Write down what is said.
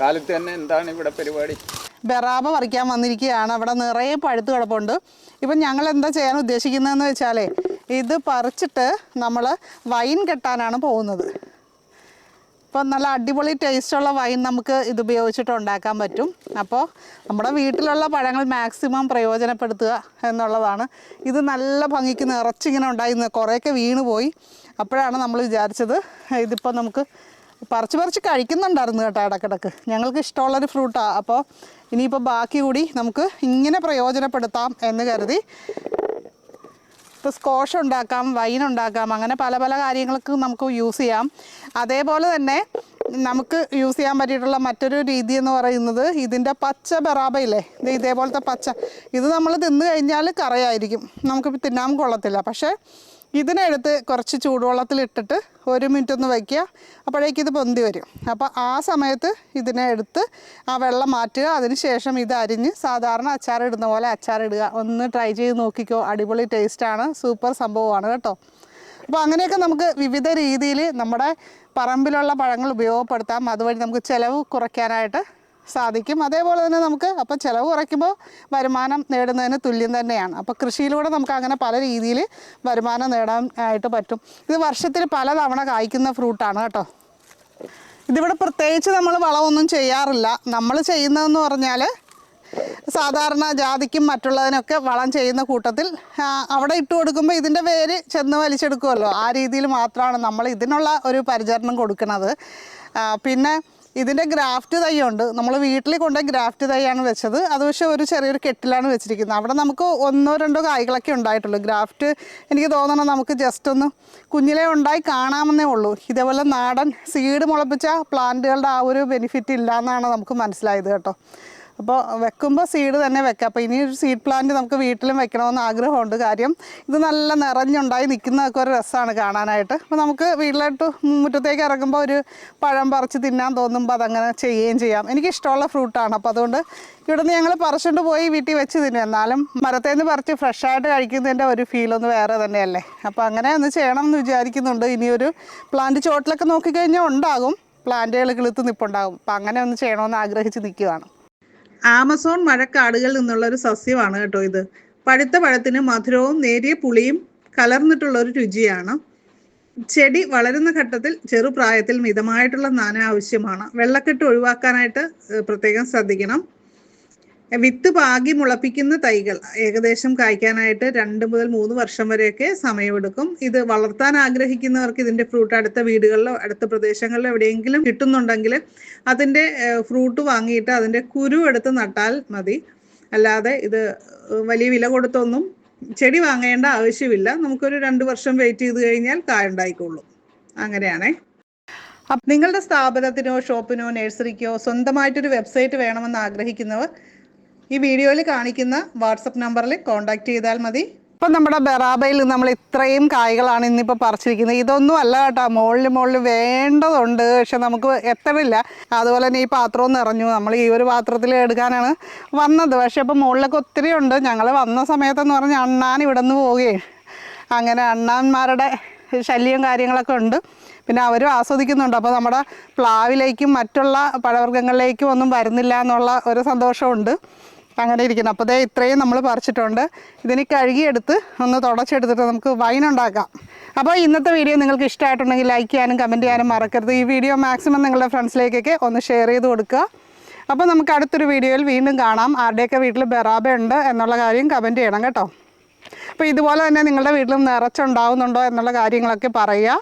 കാലത്ത് തന്നെ എന്താണ് ഇവിടെ പരിപാടി? ബെറാബ പറിക്കാൻ വന്നിരിക്കുകയാണ്. അവിടെ നിറയെ പഴുത്ത് കിടപ്പുണ്ട്. ഇപ്പം ഞങ്ങൾ എന്താ ചെയ്യാൻ ഉദ്ദേശിക്കുന്നതെന്ന് വെച്ചാലേ, ഇത് പറിച്ചിട്ട് നമ്മൾ വൈൻ കെട്ടാനാണ് പോകുന്നത്. ഇപ്പം നല്ല അടിപൊളി ടേസ്റ്റുള്ള വൈൻ നമുക്ക് ഇത് ഉപയോഗിച്ചിട്ട് ഉണ്ടാക്കാൻ പറ്റും. അപ്പോൾ നമ്മുടെ വീട്ടിലുള്ള പഴങ്ങൾ മാക്സിമം പ്രയോജനപ്പെടുത്തുക എന്നുള്ളതാണ്. ഇത് നല്ല ഭംഗിക്ക് നിറച്ചിങ്ങനെ ഉണ്ടായിരുന്നു, കുറേയൊക്കെ വീണ് പോയി. അപ്പോഴാണ് നമ്മൾ വിചാരിച്ചത് ഇതിപ്പോൾ നമുക്ക് പറിച്ച് കഴിക്കുന്നുണ്ടായിരുന്നു കേട്ടോ ഇടയ്ക്കിടയ്ക്ക്. ഞങ്ങൾക്ക് ഇഷ്ടമുള്ളൊരു ഫ്രൂട്ടാണ്. അപ്പോൾ ഇനിയിപ്പോൾ ബാക്കി കൂടി നമുക്ക് ഇങ്ങനെ പ്രയോജനപ്പെടുത്താം എന്ന് കരുതി. ഇപ്പോൾ സ്കോഷ് ഉണ്ടാക്കാം, വൈൻ ഉണ്ടാക്കാം, അങ്ങനെ പല പല കാര്യങ്ങൾക്ക് നമുക്ക് യൂസ് ചെയ്യാം. അതേപോലെ തന്നെ നമുക്ക് യൂസ് ചെയ്യാൻ പറ്റിയിട്ടുള്ള മറ്റൊരു രീതി എന്ന് പറയുന്നത് ഇതിൻ്റെ പച്ച ബെറാബയില്ലേ, ഇതേപോലത്തെ പച്ച, ഇത് നമ്മൾ തിന്നു കഴിഞ്ഞാൽ കറയായിരിക്കും, നമുക്ക് തിന്നാൻ കൊള്ളത്തില്ല. പക്ഷേ ഇതിനെടുത്ത് കുറച്ച് ചൂടുവെള്ളത്തിലിട്ടിട്ട് 1 മിനിറ്റ് ഒന്ന് വയ്ക്കുക, അപ്പോഴേക്കും ഇത് പൊന്തി വരും. അപ്പോൾ ആ സമയത്ത് ഇതിനെ എടുത്ത് ആ വെള്ളം മാറ്റുക. അതിന് ശേഷം ഇത് അരിഞ്ഞ് സാധാരണ അച്ചാറിടുന്ന പോലെ അച്ചാറിടുക. ഒന്ന് ട്രൈ ചെയ്ത് നോക്കിക്കോ, അടിപൊളി ടേസ്റ്റാണ്, സൂപ്പർ സംഭവമാണ് കേട്ടോ. അപ്പോൾ അങ്ങനെയൊക്കെ നമുക്ക് വിവിധ രീതിയിൽ നമ്മുടെ പറമ്പിലുള്ള പഴങ്ങൾ ഉപയോഗപ്പെടുത്താം. അതുവഴി നമുക്ക് ചിലവ് കുറയ്ക്കാനായിട്ട് സാധിക്കും. അതേപോലെ തന്നെ നമുക്ക് അപ്പോൾ ചിലവ് കുറയ്ക്കുമ്പോൾ വരുമാനം നേടുന്നതിന് തുല്യം തന്നെയാണ്. അപ്പോൾ കൃഷിയിലൂടെ നമുക്ക് അങ്ങനെ പല രീതിയിൽ വരുമാനം നേടാൻ ആയിട്ട് പറ്റും. ഇത് വർഷത്തിൽ പല തവണ കായ്ക്കുന്ന ഫ്രൂട്ടാണ് കേട്ടോ. ഇതിവിടെ പ്രത്യേകിച്ച് നമ്മൾ വളമൊന്നും ചെയ്യാറില്ല. നമ്മൾ ചെയ്യുന്നതെന്ന് പറഞ്ഞാൽ സാധാരണ ജാതിക്കും മറ്റുള്ളതിനൊക്കെ വളം ചെയ്യുന്ന കൂട്ടത്തിൽ അവിടെ ഇട്ട് കൊടുക്കുമ്പോൾ ഇതിൻ്റെ വേര് ചെന്ന് വലിച്ചെടുക്കുമല്ലോ, ആ രീതിയിൽ മാത്രമാണ് നമ്മൾ ഇതിനുള്ള ഒരു പരിചരണം കൊടുക്കുന്നത്. പിന്നെ ഇതിൻ്റെ ഗ്രാഫ്റ്റ് തൈയുണ്ട്. നമ്മൾ വീട്ടിൽ കൊണ്ടുപോയി ഗ്രാഫ്റ്റ് തൈയാണ് വെച്ചത്. അത് പക്ഷേ ഒരു ചെറിയൊരു കെട്ടിലാണ് വെച്ചിരിക്കുന്നത്. അവിടെ നമുക്ക് 1-2 കായ്കളൊക്കെ ഉണ്ടായിട്ടുള്ളൂ. ഗ്രാഫ്റ്റ് എനിക്ക് തോന്നണം നമുക്ക് ജസ്റ്റ് ഒന്ന് കുഞ്ഞിലേ ഉണ്ടായി കാണാമെന്നേ ഉള്ളൂ. ഇതേപോലെ നാടൻ സീഡ് മുളപ്പിച്ച പ്ലാന്റുകളുടെ ആ ഒരു ബെനിഫിറ്റ് ഇല്ല എന്നാണ് നമുക്ക് മനസ്സിലായത് കേട്ടോ. അപ്പോൾ വെക്കുമ്പോൾ സീഡ് തന്നെ വെക്കാം. അപ്പോൾ ഇനി ഒരു സീഡ് പ്ലാന്റ് നമുക്ക് വീട്ടിലും വെക്കണമെന്ന് ആഗ്രഹമുണ്ട്. കാര്യം ഇത് നല്ല നിറഞ്ഞുണ്ടായി നിൽക്കുന്നതൊക്കെ ഒരു രസമാണ് കാണാനായിട്ട്. അപ്പോൾ നമുക്ക് വീട്ടിലോട്ട് മുറ്റത്തേക്ക് ഇറങ്ങുമ്പോൾ ഒരു പഴം പറിച്ച് തിന്നാൻ തോന്നുമ്പോൾ അതങ്ങനെ ചെയ്യുകയും ചെയ്യാം. എനിക്കിഷ്ടമുള്ള ഫ്രൂട്ടാണ്. അപ്പോൾ അതുകൊണ്ട് ഇവിടുന്ന് ഞങ്ങൾ പറിച്ചുകൊണ്ട് പോയി വീട്ടിൽ വെച്ച് തിന്നും. എന്നാലും മരത്തിൽ നിന്ന് പറിച്ച് ഫ്രഷായിട്ട് കഴിക്കുന്നതിൻ്റെ ഒരു ഫീലൊന്ന് വേറെ തന്നെയല്ലേ. അപ്പോൾ അങ്ങനെ ഒന്ന് ചെയ്യണം എന്ന് വിചാരിക്കുന്നുണ്ട്. ഇനിയൊരു പ്ലാന്റ് ചോട്ടിലൊക്കെ നോക്കിക്കഴിഞ്ഞാൽ ഉണ്ടാകും, പ്ലാന്റുകൾ കിളുത്ത് നിൽപ്പുണ്ടാകും. അപ്പോൾ അങ്ങനെ ഒന്ന് ചെയ്യണമെന്ന് ആഗ്രഹിച്ച് നിൽക്കുകയാണ്. ആമസോൺ മഴക്കാടുകളിൽ നിന്നുള്ളൊരു സസ്യമാണ് കേട്ടോ ഇത്. പഴുത്ത പഴത്തിന് മധുരവും നേരിയ പുളിയും കലർന്നിട്ടുള്ള ഒരു രുചിയാണ്. ചെടി വളരുന്ന ഘട്ടത്തിൽ ചെറുപ്രായത്തിൽ മിതമായിട്ടുള്ള നന ആവശ്യമാണ്. വെള്ളക്കെട്ട് ഒഴിവാക്കാനായിട്ട് പ്രത്യേകം ശ്രദ്ധിക്കണം. വിത്ത് പാകി മുളപ്പിക്കുന്ന തൈകൾ ഏകദേശം കായ്ക്കാനായിട്ട് 2 മുതൽ 3 വർഷം വരെയൊക്കെ സമയമെടുക്കും. ഇത് വളർത്താൻ ആഗ്രഹിക്കുന്നവർക്ക് ഇതിൻ്റെ ഫ്രൂട്ട് അടുത്ത വീടുകളിലോ അടുത്ത പ്രദേശങ്ങളിലോ എവിടെയെങ്കിലും കിട്ടുന്നുണ്ടെങ്കിൽ അതിൻ്റെ ഫ്രൂട്ട് വാങ്ങിയിട്ട് അതിൻ്റെ കുരു എടുത്ത് നട്ടാൽ മതി. അല്ലാതെ ഇത് വലിയ വില കൊടുത്തൊന്നും ചെടി വാങ്ങേണ്ട ആവശ്യമില്ല. നമുക്കൊരു 2 വർഷം വെയിറ്റ് ചെയ്ത് കഴിഞ്ഞാൽ കായ ഉണ്ടായിക്കോളും. അങ്ങനെയാണേ. അപ്പം നിങ്ങളുടെ സ്ഥാപനത്തിനോ ഷോപ്പിനോ നഴ്സറിക്കോ സ്വന്തമായിട്ടൊരു വെബ്സൈറ്റ് വേണമെന്ന് ആഗ്രഹിക്കുന്നവർ ഈ വീഡിയോയിൽ കാണിക്കുന്ന വാട്സപ്പ് നമ്പറിൽ കോൺടാക്ട് ചെയ്താൽ മതി. ഇപ്പം നമ്മുടെ ബെറാബയിൽ നമ്മൾ ഇത്രയും കായ്കളാണ് ഇന്നിപ്പോൾ പറിച്ചിരിക്കുന്നത്. ഇതൊന്നും അല്ല കേട്ടോ, മുകളിൽ വേണ്ടതുണ്ട്, പക്ഷെ നമുക്ക് എത്തണില്ല. അതുപോലെ തന്നെ ഈ പാത്രവും നിറഞ്ഞു. നമ്മൾ ഈ ഒരു പാത്രത്തിൽ എടുക്കാനാണ് വന്നത്. പക്ഷെ ഇപ്പം മുകളിലൊക്കെ ഒത്തിരി ഉണ്ട്. ഞങ്ങൾ വന്ന സമയത്തെന്ന് പറഞ്ഞാൽ അണ്ണാൻ ഇവിടെ നിന്ന് പോവുകയും അങ്ങനെ അണ്ണാന്മാരുടെ ശല്യം കാര്യങ്ങളൊക്കെ ഉണ്ട്. പിന്നെ അവരും ആസ്വദിക്കുന്നുണ്ട്. അപ്പോൾ നമ്മുടെ പ്ലാവിലേക്കും മറ്റുള്ള പഴവർഗ്ഗങ്ങളിലേക്കും ഒന്നും വരുന്നില്ല എന്നുള്ള ഒരു സന്തോഷമുണ്ട്. അങ്ങനെ ഇരിക്കുന്നു. അപ്പോൾ ഇത്രയും നമ്മൾ പറിച്ചിട്ടുണ്ട്. ഇതിന് കഴുകിയെടുത്ത് ഒന്ന് തുടച്ചെടുത്തിട്ട് നമുക്ക് വൈൻ ഉണ്ടാക്കാം. അപ്പോൾ ഇന്നത്തെ വീഡിയോ നിങ്ങൾക്ക് ഇഷ്ടമായിട്ടുണ്ടെങ്കിൽ ലൈക്ക് ചെയ്യാനും കമൻറ്റ് ചെയ്യാനും മറക്കരുത്. ഈ വീഡിയോ മാക്സിമം നിങ്ങളുടെ ഫ്രണ്ട്സിലേക്കൊക്കെ ഒന്ന് ഷെയർ ചെയ്ത് കൊടുക്കുക. അപ്പോൾ നമുക്ക് അടുത്തൊരു വീഡിയോയിൽ വീണ്ടും കാണാം. ആരുടെയൊക്കെ വീട്ടിൽ ബെറാബ ഉണ്ട് എന്നുള്ള കാര്യം കമൻറ്റ് ചെയ്യണം കേട്ടോ. അപ്പോൾ ഇതുപോലെ തന്നെ നിങ്ങളുടെ വീട്ടിലും നിറച്ചുണ്ടാവുന്നുണ്ടോ എന്നുള്ള കാര്യങ്ങളൊക്കെ പറയുക.